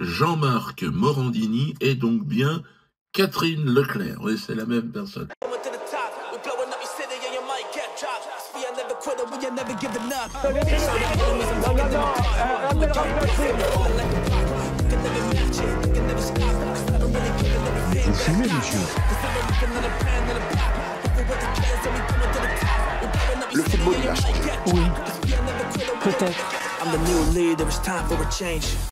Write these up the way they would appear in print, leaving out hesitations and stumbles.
Jean-Marc Morandini est donc bien Catherine Leclerc. Oui, c'est la même personne. Vous fumez, monsieur? Le football, il a changé. Oui, peut-être.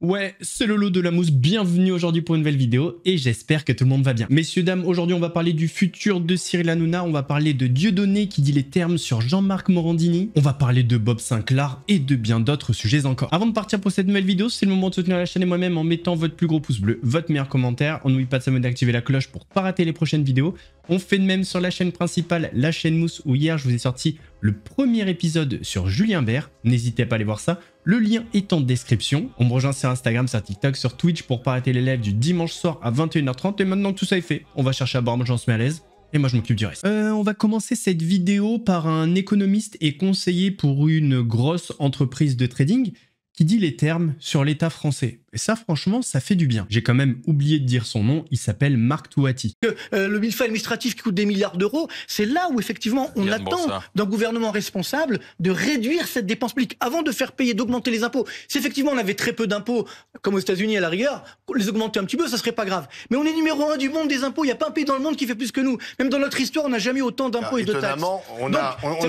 Ouais, c'est Lolo de la Mousse, bienvenue aujourd'hui pour une nouvelle vidéo et j'espère que tout le monde va bien. Messieurs, dames, aujourd'hui on va parler du futur de Cyril Hanouna, on va parler de Dieudonné qui dit les termes sur Jean-Marc Morandini, on va parler de Bob Sinclair et de bien d'autres sujets encore. Avant de partir pour cette nouvelle vidéo, c'est le moment de soutenir la chaîne et moi-même en mettant votre plus gros pouce bleu, votre meilleur commentaire, on n'oublie pas de s'abonner et d'activer la cloche pour pas rater les prochaines vidéos. On fait de même sur la chaîne principale, la chaîne Mousse, où hier je vous ai sorti le premier épisode sur Julien Bert, n'hésitez pas à aller voir ça. Le lien est en description. On me rejoint sur Instagram, sur TikTok, sur Twitch pour pas rater les lives du dimanche soir à 21h30. Et maintenant que tout ça est fait, on va chercher à boire, moi j'en suis à l'aise. Et moi je m'occupe du reste. On va commencer cette vidéo par un économiste et conseiller pour une grosse entreprise de trading qui dit les termes sur l'État français. Et ça, franchement, ça fait du bien. J'ai quand même oublié de dire son nom, il s'appelle Marc Touati. Le millefeuille administratif qui coûte des milliards d'euros, c'est là où effectivement on attend d'un gouvernement responsable de réduire cette dépense publique avant de faire payer, d'augmenter les impôts. Si effectivement on avait très peu d'impôts, comme aux États-Unis à la rigueur, les augmenter un petit peu, ça serait pas grave. Mais on est numéro 1 du monde des impôts, il n'y a pas un pays dans le monde qui fait plus que nous. Même dans notre histoire, on n'a jamais eu autant d'impôts et de taxes. On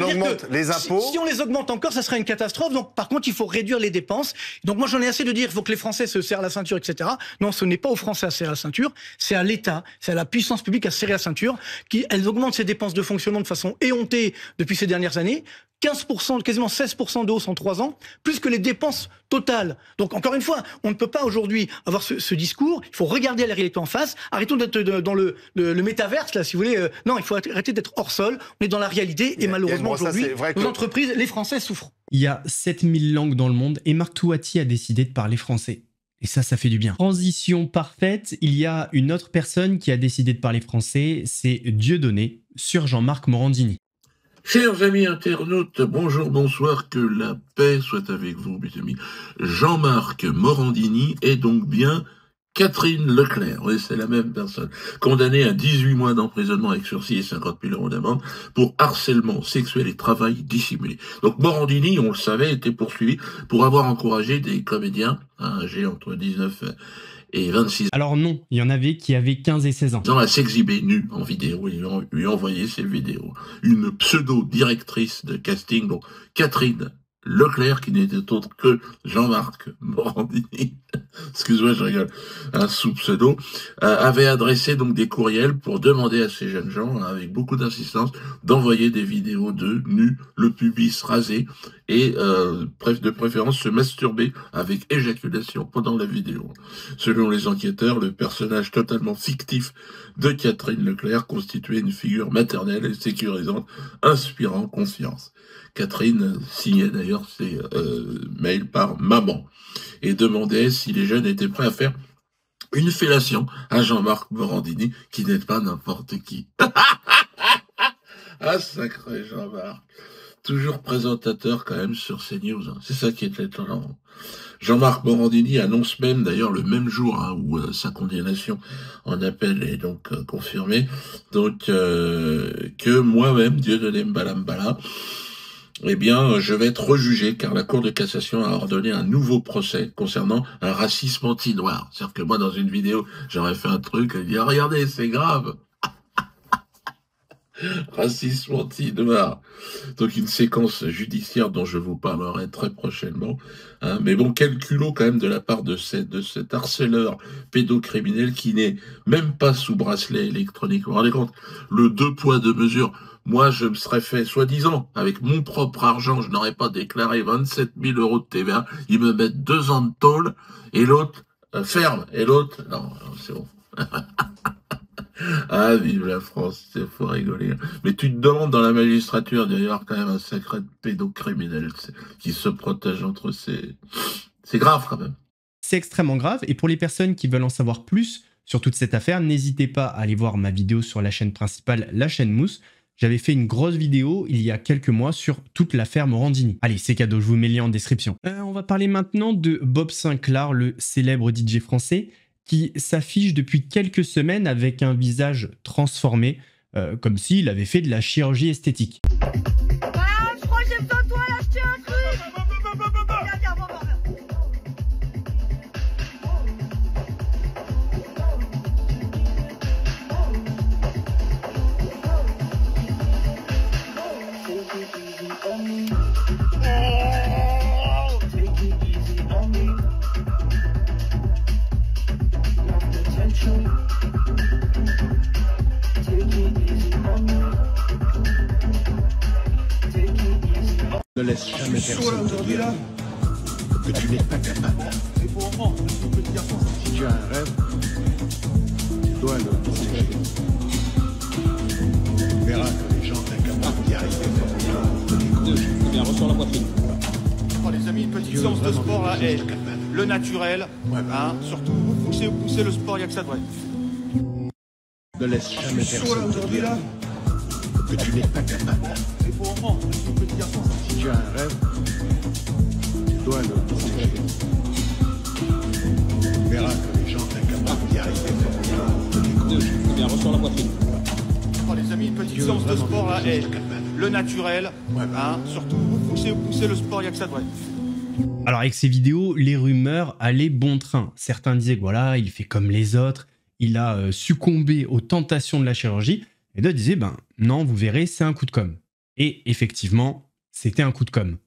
augmente les impôts. Si on les augmente encore, ça sera une catastrophe. Donc par contre, il faut réduire les dépenses. Donc moi j'en ai assez de dire, il faut que les Français se serrent la ceinture, etc. Non, ce n'est pas aux Français à serrer la ceinture, c'est à l'État, c'est à la puissance publique à serrer la ceinture, elles augmentent ses dépenses de fonctionnement de façon éhontée depuis ces dernières années, 15%, quasiment 16% de hausse en 3 ans, plus que les dépenses totales. Donc encore une fois, on ne peut pas aujourd'hui avoir ce discours, il faut regarder la réalité en face, arrêtons d'être dans le métaverse, là, si vous voulez. Non, il faut arrêter d'être hors sol, on est dans la réalité, et malheureusement aujourd'hui, nos entreprises, les Français souffrent. Il y a 7000 langues dans le monde et Marc Touati a décidé de parler français. Et ça fait du bien. Transition parfaite, il y a une autre personne qui a décidé de parler français, c'est Dieudonné, sur Jean-Marc Morandini. Chers amis internautes, bonjour, bonsoir, que la paix soit avec vous, mes amis. Jean-Marc Morandini est donc bien Catherine Leclerc, oui, c'est la même personne, condamnée à 18 mois d'emprisonnement avec sursis et 50 000 € d'amende pour harcèlement sexuel et travail dissimulé. Donc Morandini, on le savait, était poursuivi pour avoir encouragé des comédiens âgés entre 19 et 26 ans. Alors non, il y en avait qui avaient 15 et 16 ans. À s'exhiber nu en vidéo, ils lui ont envoyé ces vidéos. Une pseudo-directrice de casting, donc Catherine Leclerc, qui n'était autre que Jean-Marc Morandini, excuse-moi, je rigole, sous pseudo, avait adressé donc des courriels pour demander à ces jeunes gens, avec beaucoup d'insistance, d'envoyer des vidéos de nus, le pubis rasé, et de préférence se masturber avec éjaculation pendant la vidéo. Selon les enquêteurs, le personnage totalement fictif de Catherine Leclerc constituait une figure maternelle et sécurisante, inspirant confiance. Catherine signait d'ailleurs ses mails par maman et demandait si les jeunes étaient prêts à faire une fellation à Jean-Marc Morandini, qui n'est pas n'importe qui. Ah, sacré Jean-Marc. Toujours présentateur quand même sur CNews. C'est ça qui est étonnant. Jean-Marc Morandini annonce même, d'ailleurs le même jour où sa condamnation en appel est donc confirmée, donc que moi-même, Dieudonné Mbalambala, eh bien, je vais être rejugé car la Cour de cassation a ordonné un nouveau procès concernant un racisme anti-noir. C'est-à-dire que moi, dans une vidéo, j'aurais fait un truc, et dit, regardez, c'est grave. Racisme anti-noir. Donc une séquence judiciaire dont je vous parlerai très prochainement. Mais bon, quel culot quand même de la part de cet harceleur pédocriminel qui n'est même pas sous bracelet électronique. Vous vous rendez compte? Le 2 poids 2 mesures. Moi, je me serais fait, soi-disant, avec mon propre argent, je n'aurais pas déclaré 27 000 € de TVA. Ils me mettent 2 ans de tôle et l'autre ferme. Et l'autre, non, c'est bon. Ah, vive la France, c'est faut rigoler. Mais tu te demandes dans la magistrature d'ailleurs quand même un sacré pédocriminel qui se protège entre ces... C'est grave quand même. C'est extrêmement grave et pour les personnes qui veulent en savoir plus sur toute cette affaire, n'hésitez pas à aller voir ma vidéo sur la chaîne principale, la chaîne Mousse. J'avais fait une grosse vidéo il y a quelques mois sur toute l'affaire Morandini. Allez, c'est cadeau, je vous mets le lien en description. On va parler maintenant de Bob Sinclair, le célèbre DJ français, qui s'affiche depuis quelques semaines avec un visage transformé, comme s'il avait fait de la chirurgie esthétique. Ah, je crois que j'ai besoin de toi, là, je tiens un truc. Viens, viens, Ne laisse jamais personne te dire que tu n'es pas capable. Si tu as un rêve, tu dois le protéger. Tu verras que les gens incapables d'y arriver Bien, ressort la poitrine. Oh, les amis, une petite séance de sport là, et le naturel, hein, surtout poussez le sport, il n'y a que ça de vrai. Ne laisse jamais personne te dire que tu n'es pas capable. Si tu as un rêve, tu dois le protéger. Tu verras que les gens incapables d'y arriver Bien, ressort la poitrine. Oh, les amis, une petite séance de sport là, et le naturel, hein, surtout poussez le sport, il n'y a que ça de vrai. Alors avec ces vidéos, les rumeurs allaient bon train. Certains disaient que voilà, il fait comme les autres, il a succombé aux tentations de la chirurgie. Et d'autres disaient, ben non, vous verrez, c'est un coup de com'. Et effectivement, c'était un coup de com'.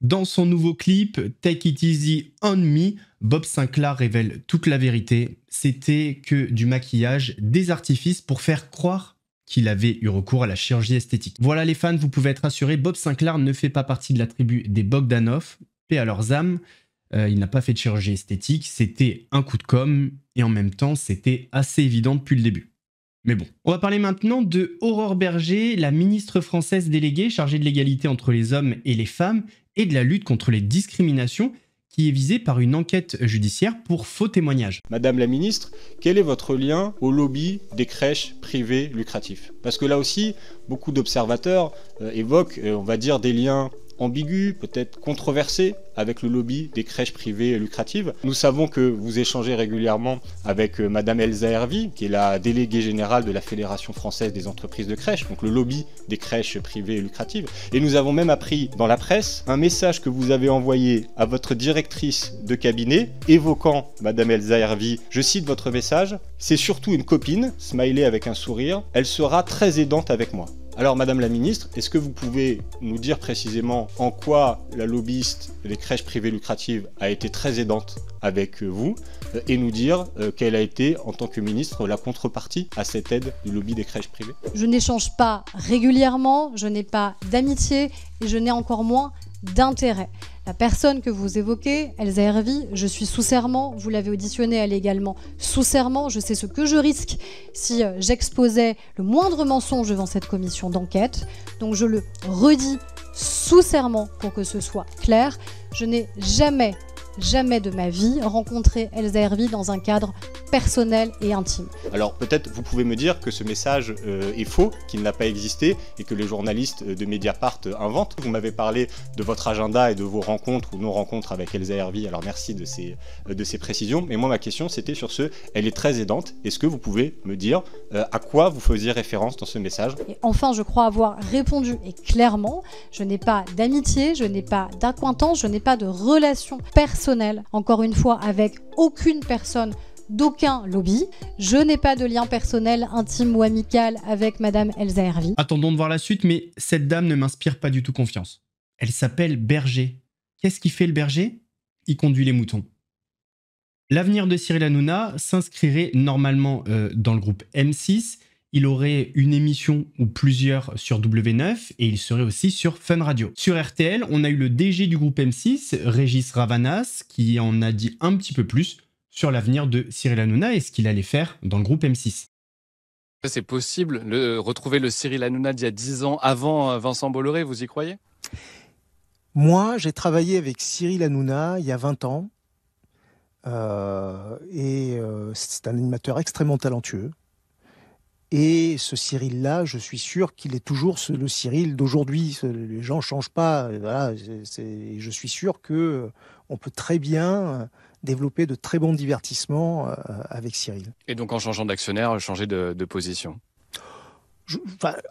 Dans son nouveau clip Take It Easy on Me, Bob Sinclair révèle toute la vérité. C'était que du maquillage, des artifices pour faire croire qu'il avait eu recours à la chirurgie esthétique. Voilà les fans, vous pouvez être rassurés, Bob Sinclair ne fait pas partie de la tribu des Bogdanov, paix à leurs âmes. Il n'a pas fait de chirurgie esthétique, c'était un coup de com' et en même temps c'était assez évident depuis le début. Mais bon, on va parler maintenant de Aurore Bergé, la ministre française déléguée chargée de l'égalité entre les hommes et les femmes et de la lutte contre les discriminations, qui est visée par une enquête judiciaire pour faux témoignages. Madame la ministre, quel est votre lien au lobby des crèches privées lucratifs? Parce que là aussi, beaucoup d'observateurs évoquent, on va dire, des liens ambigu, peut-être controversé avec le lobby des crèches privées lucratives. Nous savons que vous échangez régulièrement avec Madame Elsa Hervy, qui est la déléguée générale de la Fédération française des entreprises de crèches, donc le lobby des crèches privées lucratives. Et nous avons même appris dans la presse un message que vous avez envoyé à votre directrice de cabinet, évoquant Madame Elsa Hervy. Je cite votre message, « C'est surtout une copine, smiley avec un sourire, elle sera très aidante avec moi ». Alors Madame la Ministre, est-ce que vous pouvez nous dire précisément en quoi la lobbyiste des crèches privées lucratives a été très aidante avec vous et nous dire quelle a été en tant que ministre la contrepartie à cette aide du lobby des crèches privées? Je n'échange pas régulièrement, je n'ai pas d'amitié et je n'ai encore moins d'intérêt. La personne que vous évoquez, Elsa Hervy, je suis sous serment, vous l'avez auditionnée, elle est également sous serment, je sais ce que je risque si j'exposais le moindre mensonge devant cette commission d'enquête. Donc je le redis sous serment pour que ce soit clair, je n'ai jamais de ma vie rencontré Elsa Hervy dans un cadre personnel et intime. Alors peut-être vous pouvez me dire que ce message est faux, qu'il n'a pas existé et que les journalistes de Mediapart inventent. Vous m'avez parlé de votre agenda et de vos rencontres ou non-rencontres avec Elsa Hervy, alors merci de ces précisions. Mais moi ma question c'était sur elle est très aidante. Est-ce que vous pouvez me dire à quoi vous faisiez référence dans ce message? Et enfin je crois avoir répondu et clairement, je n'ai pas d'amitié, je n'ai pas d'acquaintance, je n'ai pas de relation personnelle, encore une fois avec aucune personne d'aucun lobby. Je n'ai pas de lien personnel, intime ou amical avec Madame Elsa Hervy. Attendons de voir la suite, mais cette dame ne m'inspire pas du tout confiance. Elle s'appelle Berger. Qu'est-ce qu'il fait le berger? Il conduit les moutons. L'avenir de Cyril Hanouna s'inscrirait normalement dans le groupe M6. il aurait une émission ou plusieurs sur W9 et il serait aussi sur Fun Radio. Sur RTL, on a eu le DG du groupe M6, Régis Ravanas, qui en a dit un petit peu plus sur l'avenir de Cyril Hanouna et ce qu'il allait faire dans le groupe M6. C'est possible, retrouver le Cyril Hanouna d'il y a 10 ans avant Vincent Bolloré, vous y croyez? Moi, j'ai travaillé avec Cyril Hanouna il y a 20 ans. C'est un animateur extrêmement talentueux. Et ce Cyril-là, je suis sûr qu'il est toujours le Cyril d'aujourd'hui. Les gens ne changent pas. Voilà, je suis sûr qu'on peut très bien développer de très bons divertissements avec Cyril. Et donc en changeant d'actionnaire, changer de position?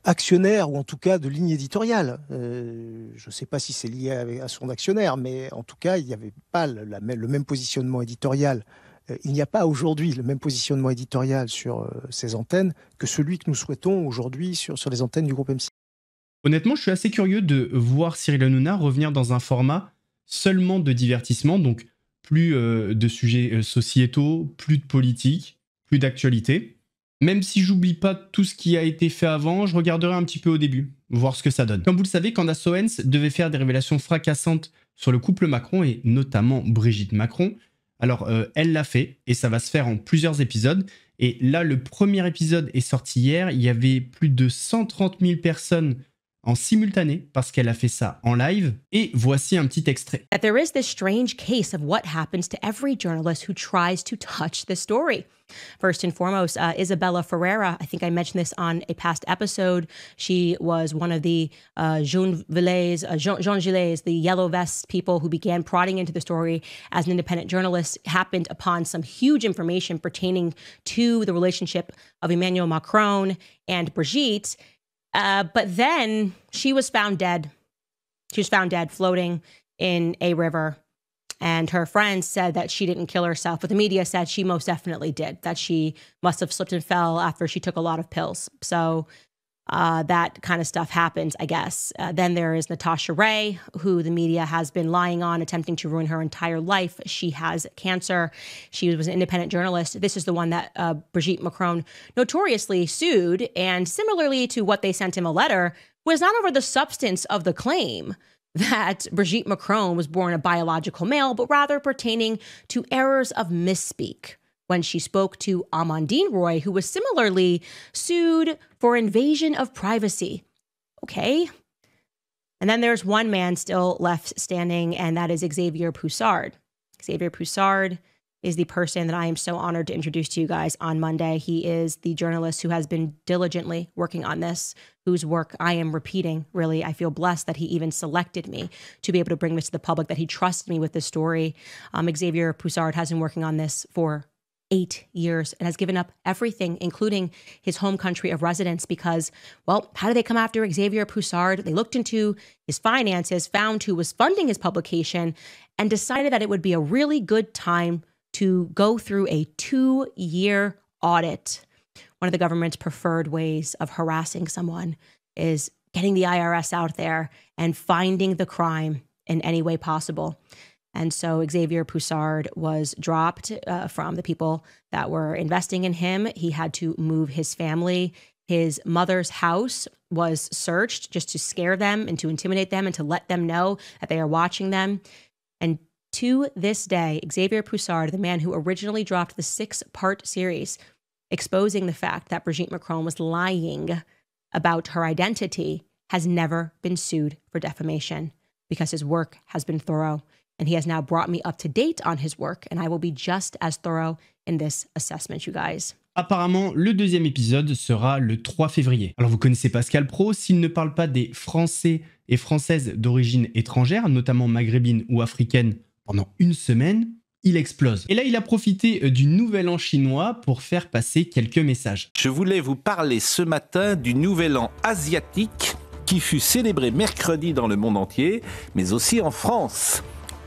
Actionnaire, ou en tout cas de ligne éditoriale. Je ne sais pas si c'est lié à son actionnaire, mais en tout cas, il n'y avait pas le même positionnement éditorial. Il n'y a pas aujourd'hui le même positionnement éditorial sur ces antennes que celui que nous souhaitons aujourd'hui sur les antennes du groupe M6. Honnêtement, je suis assez curieux de voir Cyril Hanouna revenir dans un format seulement de divertissement, donc plus de sujets sociétaux, plus de politique, plus d'actualité. Même si j'oublie pas tout ce qui a été fait avant, je regarderai un petit peu au début, voir ce que ça donne. Comme vous le savez, Candace Owens devait faire des révélations fracassantes sur le couple Macron et notamment Brigitte Macron. Alors, elle l'a fait et ça va se faire en plusieurs épisodes. Et là, le premier épisode est sorti hier. Il y avait plus de 130 000 personnes en simultané parce qu'elle a fait ça en live. Et voici un petit extrait. That there is this strange case of what happens to every journalist who tries to touch the story. First and foremost, Isabella Ferreira, I think I mentioned this on a past episode. She was one of the Jean Gilets, the yellow vest people who began prodding into the story as an independent journalist, happened upon some huge information pertaining to the relationship of Emmanuel Macron and Brigitte. But then she was found dead. She was found dead floating in a river. And her friends said that she didn't kill herself, but the media said she most definitely did, that she must have slipped and fell after she took a lot of pills. So that kind of stuff happens, I guess. Then there is Natasha Ray, who the media has been lying on, attempting to ruin her entire life. She has cancer. She was an independent journalist. This is the one that Brigitte Macron notoriously sued. And similarly to what they sent him a letter, was not over the substance of the claim that Brigitte Macron was born a biological male, but rather pertaining to errors of misspeak when she spoke to Amandine Roy, who was similarly sued for invasion of privacy. Okay. And then there's one man still left standing, and that is Xavier Poussard. Xavier Poussard is the person that I am so honored to introduce to you guys on Monday. He is the journalist who has been diligently working on this, whose work I am repeating. Really, I feel blessed that he even selected me to be able to bring this to the public, that he trusted me with this story. Xavier Poussard has been working on this for 8 years and has given up everything, including his home country of residence, because, well, how did they come after Xavier Poussard? They looked into his finances, found who was funding his publication, and decided that it would be a really good time to go through a 2-year audit. One of the government's preferred ways of harassing someone is getting the IRS out there and finding the crime in any way possible. And so Xavier Poussard was dropped from the people that were investing in him. He had to move his family. His mother's house was searched just to scare them and to intimidate them and to let them know that they are watching them. And to this day, Xavier Poussard, the man who originally dropped the 6-part series, exposing the fact that Brigitte Macron was lying about her identity, has never been sued for defamation because his work has been thorough. And he has now brought me up to date on his work, and I will be just as thorough in this assessment, you guys. Apparemment, le deuxième épisode sera le 3 février. Alors vous connaissez Pascal Praud, s'il ne parle pas des Français et Françaises d'origine étrangère, notamment maghrébine ou africaine, pendant une semaine, il explose. Et là, il a profité du Nouvel An chinois pour faire passer quelques messages. Je voulais vous parler ce matin du Nouvel An asiatique qui fut célébré mercredi dans le monde entier, mais aussi en France.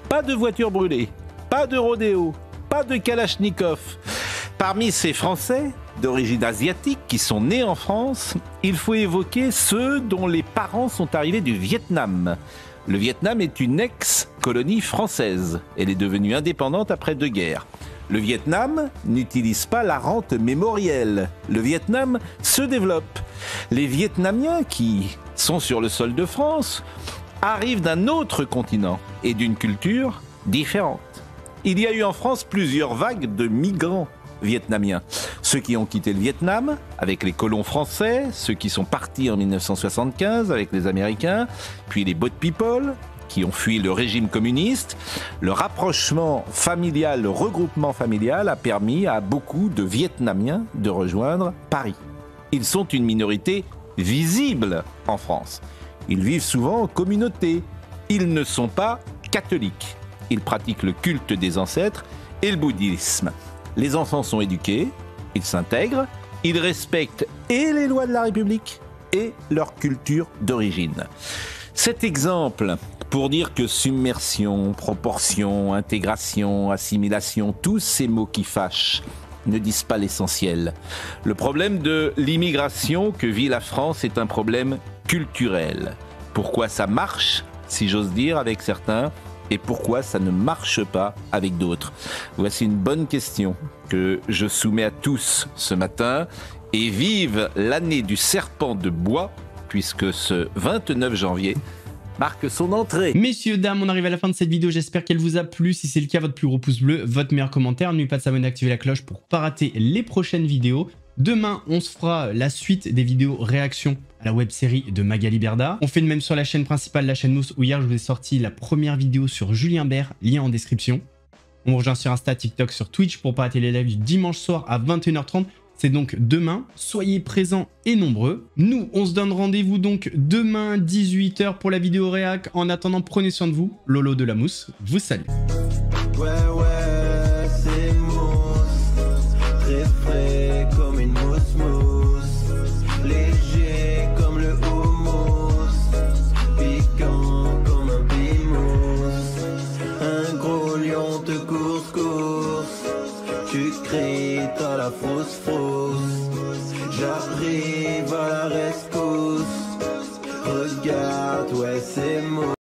Pas de voitures brûlées, pas de rodéo, pas de kalachnikov. Parmi ces Français d'origine asiatique qui sont nés en France, il faut évoquer ceux dont les parents sont arrivés du Vietnam. Le Vietnam est une ex-colonie française. Elle est devenue indépendante après 2 guerres. Le Vietnam n'utilise pas la rente mémorielle. Le Vietnam se développe. Les Vietnamiens qui sont sur le sol de France arrivent d'un autre continent et d'une culture différente. Il y a eu en France plusieurs vagues de migrants vietnamiens. Ceux qui ont quitté le Vietnam avec les colons français, ceux qui sont partis en 1975 avec les Américains, puis les boat people qui ont fui le régime communiste. Le rapprochement familial, le regroupement familial a permis à beaucoup de Vietnamiens de rejoindre Paris. Ils sont une minorité visible en France. Ils vivent souvent en communauté. Ils ne sont pas catholiques. Ils pratiquent le culte des ancêtres et le bouddhisme. Les enfants sont éduqués, ils s'intègrent, ils respectent et les lois de la République et leur culture d'origine. Cet exemple pour dire que submersion, proportion, intégration, assimilation, tous ces mots qui fâchent ne disent pas l'essentiel. Le problème de l'immigration que vit la France est un problème culturel. Pourquoi ça marche, si j'ose dire, avec certains, et pourquoi ça ne marche pas avec d'autres? Voici une bonne question que je soumets à tous ce matin. Et vive l'année du serpent de bois, puisque ce 29 janvier marque son entrée. Messieurs, dames, on arrive à la fin de cette vidéo. J'espère qu'elle vous a plu. Si c'est le cas, votre plus gros pouce bleu, votre meilleur commentaire. N'oubliez pas de s'abonner et d'activer la cloche pour ne pas rater les prochaines vidéos. Demain, on se fera la suite des vidéos réactions à la web-série de Magali Berda. On fait de même sur la chaîne principale, la chaîne Mousse, où hier, je vous ai sorti la première vidéo sur Julien Bert, lien en description. On me rejoint sur Insta, TikTok, sur Twitch pour ne pas rater les lives du dimanche soir à 21h30. C'est donc demain, soyez présents et nombreux. Nous, on se donne rendez-vous donc demain 18h pour la vidéo réac. En attendant, prenez soin de vous. Lolo de la Mousse vous salue. Ouais, ouais, c'est mousse, très frais comme une mousse, léger comme le houmous, piquant comme un pimousse, un gros lion te course, tu cries, t'as la fausse, j'arrive à la rescousse, regarde, ouais, c'est mousse.